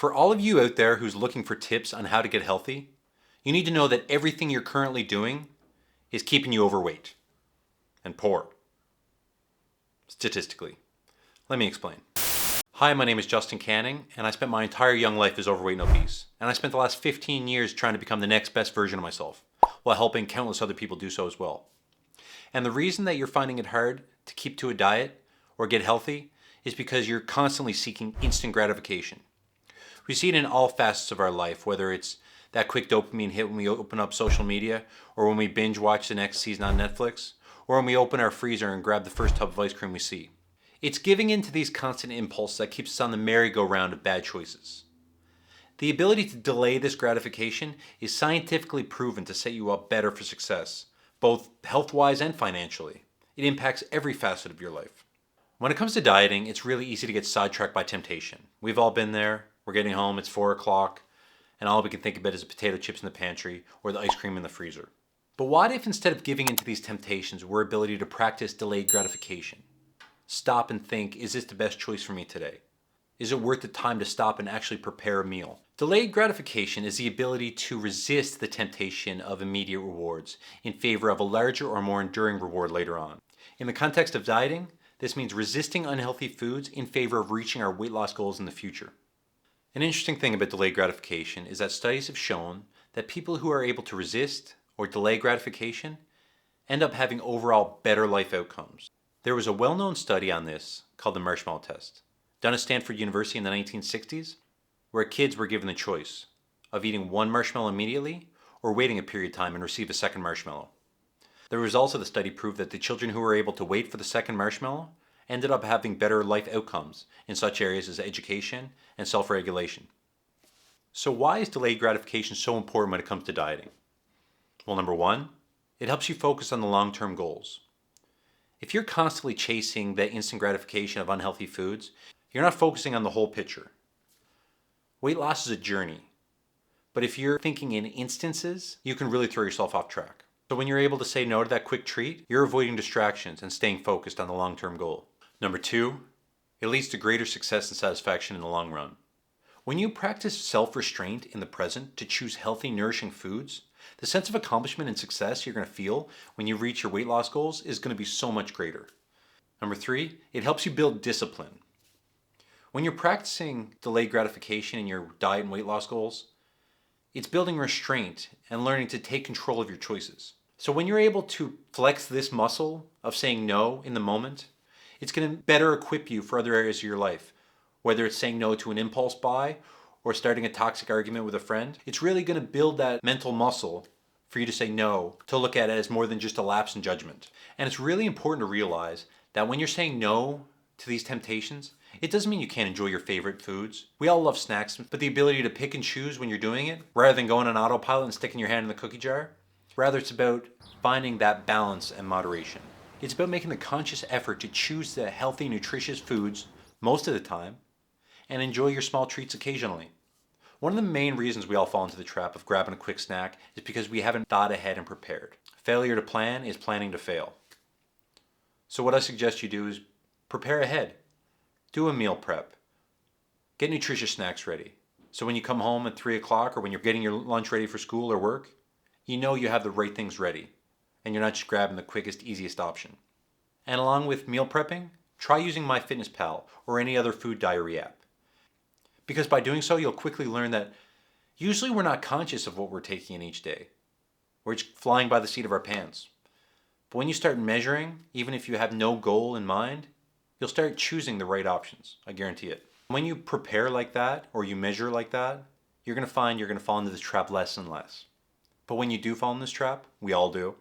For all of you out there who's looking for tips on how to get healthy, you need to know that everything you're currently doing is keeping you overweight and poor, statistically. Let me explain. Hi, my name is Justin Canning, and I spent my entire young life as overweight and obese. And I spent the last 15 years trying to become the next best version of myself, while helping countless other people do so as well. And the reason that you're finding it hard to keep to a diet or get healthy is because you're constantly seeking instant gratification. We see it in all facets of our life, whether it's that quick dopamine hit when we open up social media, or when we binge watch the next season on Netflix, or when we open our freezer and grab the first tub of ice cream we see. It's giving in to these constant impulses that keeps us on the merry-go-round of bad choices. The ability to delay this gratification is scientifically proven to set you up better for success, both health-wise and financially. It impacts every facet of your life. When it comes to dieting, it's really easy to get sidetracked by temptation. We've all been there. We're getting home, it's 4 o'clock, and all we can think about is the potato chips in the pantry or the ice cream in the freezer. But what if instead of giving into these temptations, we're ability to practice delayed gratification? Stop and think, is this the best choice for me today? Is it worth the time to stop and actually prepare a meal? Delayed gratification is the ability to resist the temptation of immediate rewards in favor of a larger or more enduring reward later on. In the context of dieting, this means resisting unhealthy foods in favor of reaching our weight loss goals in the future. An interesting thing about delayed gratification is that studies have shown that people who are able to resist or delay gratification end up having overall better life outcomes. There was a well-known study on this called the marshmallow test, done at Stanford University in the 1960s, where kids were given the choice of eating one marshmallow immediately or waiting a period of time and receive a second marshmallow. The results of the study proved that the children who were able to wait for the second marshmallow ended up having better life outcomes in such areas as education and self-regulation. So why is delayed gratification so important when it comes to dieting? Well, number one, it helps you focus on the long-term goals. If you're constantly chasing the instant gratification of unhealthy foods, you're not focusing on the whole picture. Weight loss is a journey, but if you're thinking in instances, you can really throw yourself off track. So when you're able to say no to that quick treat, you're avoiding distractions and staying focused on the long-term goal. Number two, it leads to greater success and satisfaction in the long run. When you practice self-restraint in the present to choose healthy, nourishing foods, the sense of accomplishment and success you're going to feel when you reach your weight loss goals is going to be so much greater. Number three, it helps you build discipline. When you're practicing delayed gratification in your diet and weight loss goals, it's building restraint and learning to take control of your choices. So when you're able to flex this muscle of saying no in the moment, it's going to better equip you for other areas of your life. Whether it's saying no to an impulse buy or starting a toxic argument with a friend, it's really going to build that mental muscle for you to say no, to look at it as more than just a lapse in judgment. And it's really important to realize that when you're saying no to these temptations, it doesn't mean you can't enjoy your favorite foods. We all love snacks, but the ability to pick and choose when you're doing it, rather than going on autopilot and sticking your hand in the cookie jar, rather it's about finding that balance and moderation. It's about making the conscious effort to choose the healthy, nutritious foods most of the time and enjoy your small treats occasionally. One of the main reasons we all fall into the trap of grabbing a quick snack is because we haven't thought ahead and prepared. Failure to plan is planning to fail. So what I suggest you do is prepare ahead. Do a meal prep. Get nutritious snacks ready. So when you come home at 3 o'clock or when you're getting your lunch ready for school or work, you know you have the right things ready and you're not just grabbing the quickest, easiest option. And along with meal prepping, try using MyFitnessPal or any other food diary app. Because by doing so, you'll quickly learn that usually we're not conscious of what we're taking in each day. We're just flying by the seat of our pants. But when you start measuring, even if you have no goal in mind, you'll start choosing the right options. I guarantee it. When you prepare like that or you measure like that, you're going to find you're going to fall into this trap less and less. But when you do fall in this trap, we all do,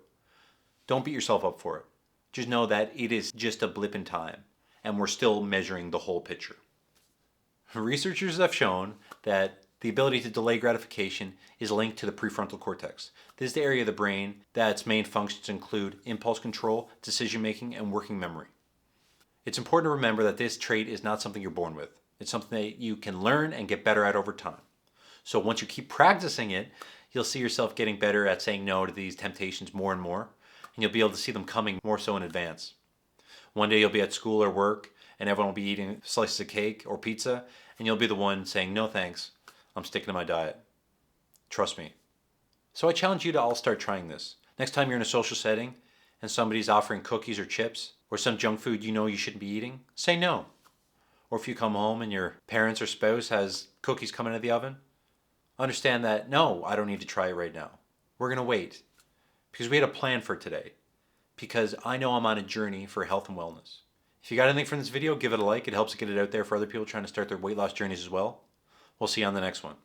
don't beat yourself up for it. Just know that it is just a blip in time and we're still measuring the whole picture. Researchers have shown that the ability to delay gratification is linked to the prefrontal cortex. This is the area of the brain that's main functions include impulse control, decision making, and working memory. It's important to remember that this trait is not something you're born with. It's something that you can learn and get better at over time. So once you keep practicing it, you'll see yourself getting better at saying no to these temptations more and more, and you'll be able to see them coming more so in advance. One day you'll be at school or work, and everyone will be eating slices of cake or pizza, and you'll be the one saying, no thanks, I'm sticking to my diet. Trust me. So I challenge you to all start trying this. Next time you're in a social setting and somebody's offering cookies or chips or some junk food you know you shouldn't be eating, say no. Or if you come home and your parents or spouse has cookies coming out of the oven, understand that, no, I don't need to try it right now. We're going to wait because we had a plan for today. Because I know I'm on a journey for health and wellness. If you got anything from this video, give it a like. It helps get it out there for other people trying to start their weight loss journeys as well. We'll see you on the next one.